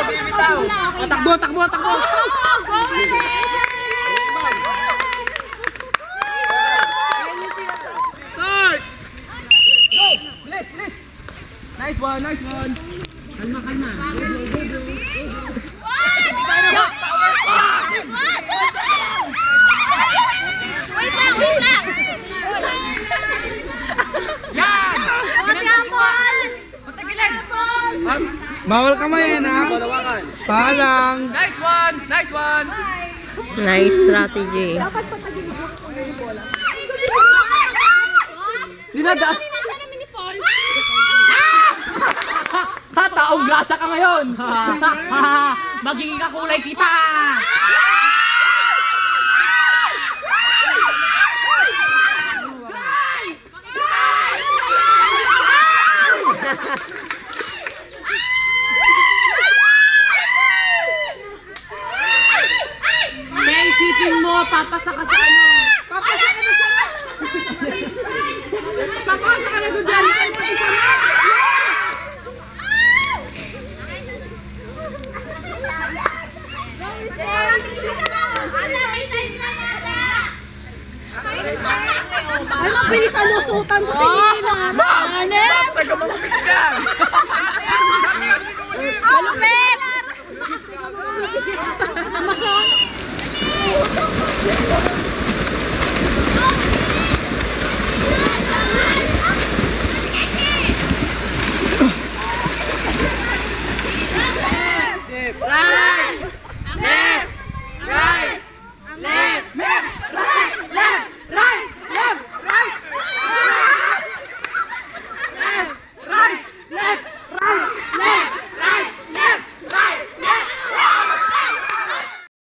Bibitaw. Takbo, takbo, takbo. Start. Go. Bless, bless. Nice one, nice one. Kalma, kalma. Wait lang, wait lang. Yan! Patagilan! Bawal kamay yan, ha? Paalang. Nice one! Nice one! Nice strategy. Dinadaan. Ha, taong grasa ka ngayon! Magiging kakulay kita! Isipin mo, papasa ka sa ano? Papasa ka na sa papasa ka na sa dyan! Ay, mabilis alusutan to si Nila. Hanep! Taga-malupit ka! Malupit! Masok!